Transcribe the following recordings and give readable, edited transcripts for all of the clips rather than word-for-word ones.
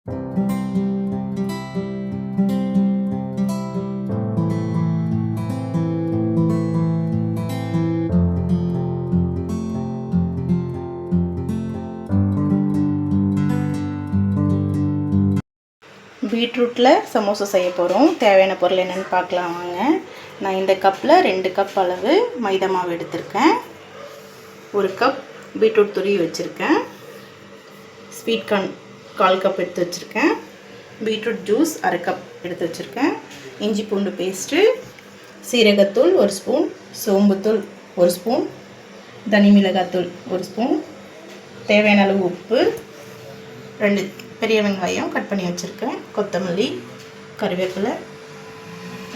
பீட்ரூட்டில் சமோசா செய்ய போகிறோம். தேவையான பொருள் என்னென்னு பார்க்கலாம் வாங்க. நான் இந்த கப்பில் 2 கப் அளவு மைதா மாவு எடுத்திருக்கேன். 1 கப் பீட்ரூட் துருவி வச்சுருக்கேன். ஸ்வீட் கார்ன் 1/4 கப் எடுத்து வச்சுருக்கேன். பீட்ரூட் ஜூஸ் 1/2 கப் எடுத்து வச்சுருக்கேன். இஞ்சி பூண்டு பேஸ்ட்டு, சீரகத்தூள் 1 ஸ்பூன், சோம்புத்தூள் 1 ஸ்பூன், தனி மிளகாத்தூள் 1 ஸ்பூன், தேவையான அளவு உப்பு, 2 பெரிய வெங்காயம் கட் பண்ணி வச்சுருக்கேன், கொத்தமல்லி, கருவேப்பிலை,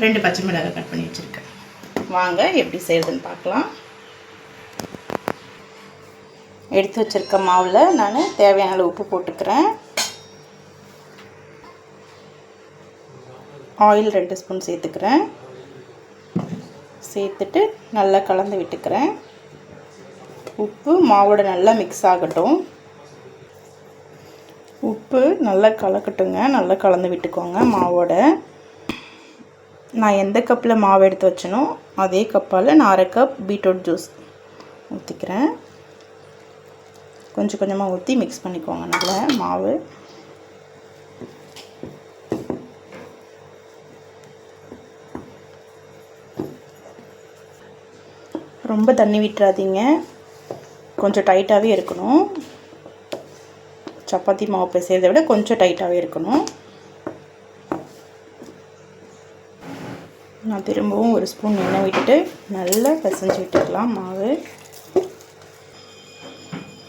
2 பச்சை மிளகாய் கட் பண்ணி வச்சுருக்கேன். வாங்க எப்படி செய்கிறதுன்னு பார்க்கலாம். எடுத்து வச்சுருக்க மாவில் நான் தேவையான அளவு உப்பு போட்டுக்கிறேன். ஆயில் 2 ஸ்பூன் சேர்த்துக்கிறேன். சேர்த்துட்டு நல்லா கலந்து விட்டுக்கிறேன். உப்பு மாவோட நல்லா மிக்ஸ் ஆகட்டும். உப்பு நல்லா கலக்கட்டுங்க. நல்லா கலந்து விட்டுக்கோங்க மாவோட. நான் எந்த கப்பில் மாவு எடுத்து வச்சனோ அதே கப்பால் நான் 1/2 கப் பீட்ரூட் ஜூஸ் ஊற்றிக்கிறேன். கொஞ்சம் கொஞ்சமாக ஊற்றி மிக்ஸ் பண்ணிக்கோங்க நல்லா மாவு. ரொம்ப தண்ணி விட்டுறாதீங்க, கொஞ்சம் டைட்டாகவே இருக்கணும். சப்பாத்தி மாவு பிசைறதை விட கொஞ்சம் டைட்டாகவே இருக்கணும். நான் திரும்பவும் 1 ஸ்பூன் எண்ணெய் விட்டுட்டு நல்லா பிசைஞ்சு விட்டுக்கலாம் மாவு.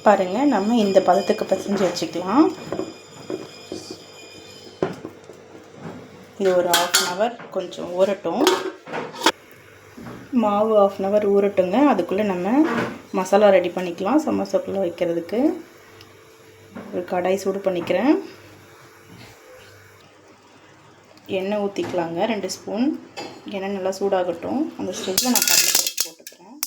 பாருங்கள், நம்ம இந்த பதத்துக்கு பிசைஞ்சு வச்சுக்கலாம். இது ஒரு 1/2 hour கொஞ்சம் ஊறட்டும். மாவு 1/2 hour ஊறட்டுங்க. அதுக்குள்ளே நம்ம மசாலா ரெடி பண்ணிக்கலாம். சமோசாக்குள்ளே வைக்கிறதுக்கு ஒரு கடாய் சூடு பண்ணிக்கிறேன். எண்ணெய் ஊற்றிக்கலாங்க 2 ஸ்பூன். எண்ணெய் நல்லா சூடாகட்டும். அந்த ஸ்டேஜில் நான் கடலைப்பருப்பு போட்டுக்கிறேன்.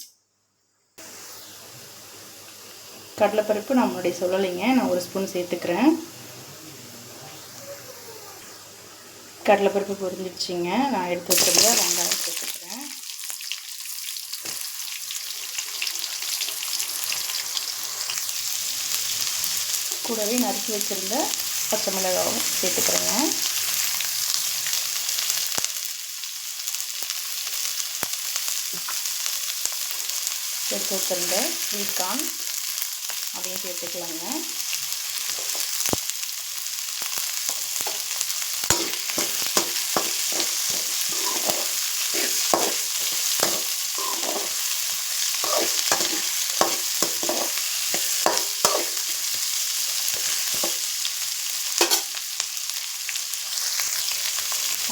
கடலைப்பருப்பு நான் முன்னாடி சொல்லலைங்க, நான் 1 ஸ்பூன் சேர்த்துக்கிறேன். கடலைப்பருப்பு பொரிஞ்சிடுச்சிங்க. நான் எடுத்து வச்சிருந்த வெங்காயம் சேர்த்துக்கிறேன். கூடவே நறுக்கி வச்சுருந்த பச்சை மிளகாவும் சேர்த்துக்கிறேங்க. எடுத்து வச்சுருந்த ஸ்வீட் கார்ன் அதையும் சேர்த்துக்கலாங்க.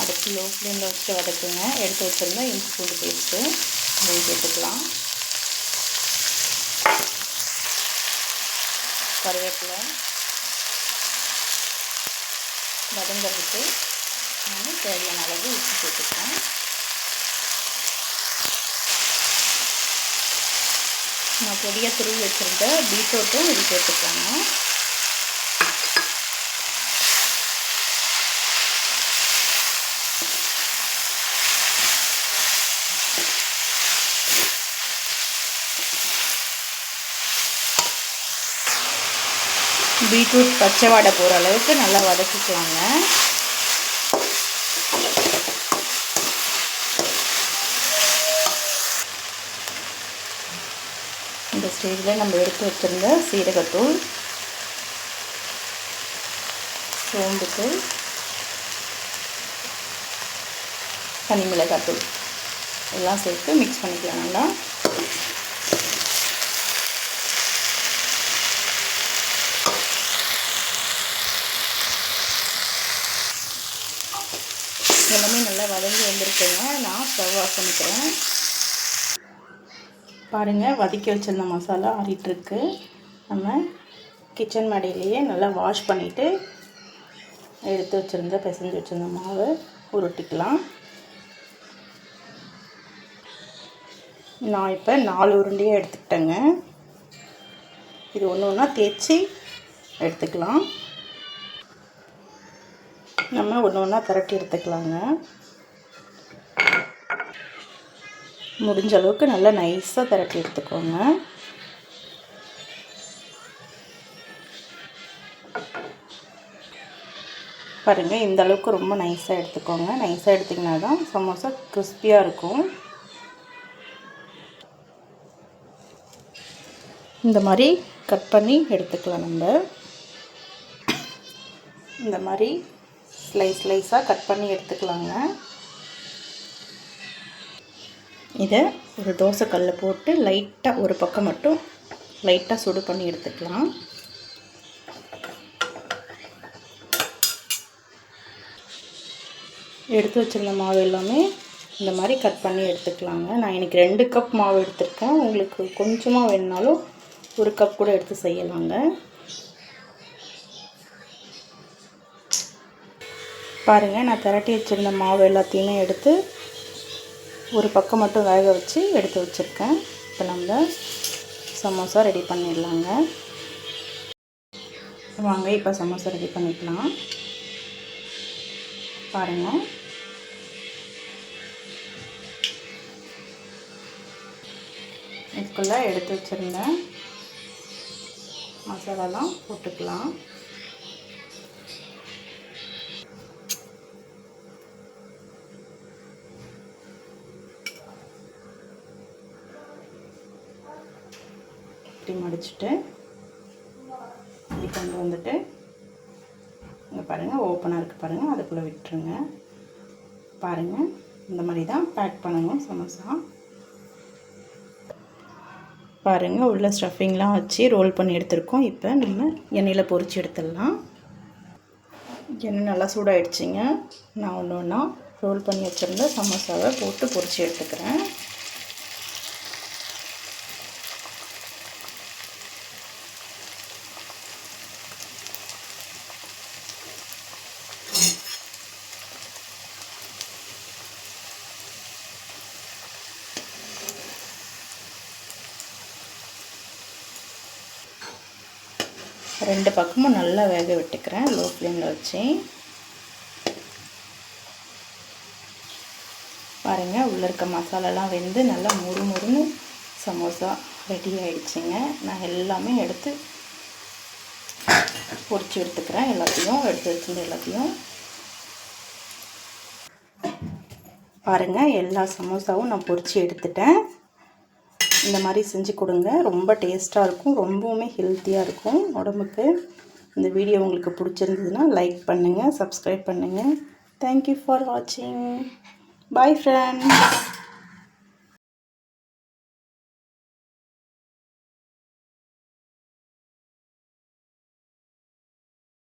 அடுத்து லோ ஃப்ளேமில் வச்சுட்டு வதக்குங்க. எடுத்து வச்சுருந்தா இஞ்சி பூண்டு பேஸ்ட்டு அதையும் சேர்த்துக்கலாம். கருவேப்பிலை வதங்கிறதுக்கு நான் தேவையான அளவு உப்பு சேர்த்துக்கிறேன். நான் பொடியாக துருவி வச்சுருந்த பீட்ரூட்டும் இது சேர்த்துக்கலாங்க. பீட்ரூட் பச்சை வாடை போகிற அளவுக்கு நல்லா வதக்கிக்கலாங்க. இந்த ஸ்டேஜில் நம்ம எடுத்து வச்சுருந்த சீரகத்தூள், சோம்புத்தூள், தனி மிளகாத்தூள் எல்லாம் சேர்த்து மிக்ஸ் பண்ணிக்கலாம் நல்லா. எல்லாமே நல்லா வதங்கி வந்துருக்குங்க. நான் ஸ்டவ் ஆஃப் பண்ணிக்கிறேன். பாருங்கள், வதக்கி வச்சிருந்த மசாலா ஆறிட்டுருக்கு. நம்ம கிச்சன் மடியிலேயே நல்லா வாஷ் பண்ணிவிட்டு எடுத்து வச்சுருந்த பிசைஞ்சு வச்சுருந்த மாவை உருட்டிக்கலாம். நான் இப்போ 4 உருண்டையாக எடுத்துக்கிட்டேங்க. இது ஒன்று ஒன்றா தேய்ச்சி எடுத்துக்கலாம். நம்ம ஒன்று ஒன்றா திரட்டி எடுத்துக்கலாங்க. முடிஞ்ச அளவுக்கு நல்லா நைஸாக திரட்டி எடுத்துக்கோங்க. பாருங்கள், இந்த அளவுக்கு ரொம்ப நைஸாக எடுத்துக்கோங்க. நைஸாக எடுத்திங்கன்னா தான் சமோசா கிறிஸ்பியாக இருக்கும். இந்த மாதிரி கட் பண்ணி எடுத்துக்கலாம். நம்ம இந்த மாதிரி ஸ்லைஸாக கட் பண்ணி எடுத்துக்கலாங்க. இதை ஒரு தோசைக்கல்லில் போட்டு லைட்டாக ஒரு பக்கம் மட்டும் லைட்டாக சுடு பண்ணி எடுத்துக்கலாம். எடுத்து வச்சுருந்த மாவு எல்லாமே இந்த மாதிரி கட் பண்ணி எடுத்துக்கலாங்க. நான் இன்றைக்கி 2 கப் மாவு எடுத்துருக்கேன். உங்களுக்கு கொஞ்சமாக வேணுனாலும் 1 கப் கூட எடுத்து செய்யலாங்க. பாருங்கள், நான் திரட்டி வச்சுருந்த மாவு எல்லாத்தையுமே எடுத்து ஒரு பக்கம் மட்டும் வேக வச்சு எடுத்து வச்சுருக்கேன். இப்போ நம்ம சமோசா ரெடி பண்ணிடலாங்க. வாங்க, இப்போ சமோசா ரெடி பண்ணிக்கலாம். பாருங்கள், இதுக்குள்ளே எடுத்து வச்சுருந்தேன் மசாலாலாம் போட்டுக்கலாம். இப்படி மடிச்சுட்டு இப்படி கொண்டு வந்துட்டு இங்கே பாருங்கள், ஓப்பனாக இருக்குது பாருங்கள், அதுக்குள்ளே விட்டுருங்க. பாருங்கள், இந்த மாதிரி தான் பேக் பண்ணணும் சமோசா. பாருங்கள், உள்ள ஸ்டஃபிங்லாம் வச்சு ரோல் பண்ணி எடுத்துருக்கோம். இப்போ நம்ம எண்ணெயில் பொரித்து எடுத்துடலாம். எண்ணெய் நல்லா சூடாகிடுச்சிங்க. நான் ஒன்று ஒன்றா ரோல் பண்ணி வச்சுருந்த சமோசாவை போட்டு பொரித்து எடுத்துக்கிறேன். ரெண்டு பக்கமும் நல்லா வேக விட்டுக்கிறேன் லோ ஃப்ளேமில் வச்சு. பாருங்கள், உள்ளே இருக்க மசாலாலாம் வெந்து நல்லா முறுமுறுன்னு சமோசா ரெடி ஆகிடுச்சிங்க. நான் எல்லாமே எடுத்து பொரிச்சு எடுத்துக்கிறேன். எல்லாத்தையும் எடுத்து வச்சுருந்த எல்லாத்தையும் பாருங்கள், எல்லா சமோசாவும் நான் பொரிச்சு எடுத்துட்டேன். இந்த மாதிரி செஞ்சு கொடுங்க, ரொம்ப டேஸ்ட்டாக இருக்கும், ரொம்பவுமே ஹெல்த்தியாக இருக்கும் உடம்புக்கு. இந்த வீடியோ உங்களுக்கு பிடிச்சிருந்ததுன்னா லைக் பண்ணுங்கள், சப்ஸ்கிரைப் பண்ணுங்கள். தேங்க்யூ ஃபார் வாட்சிங். Bye friends.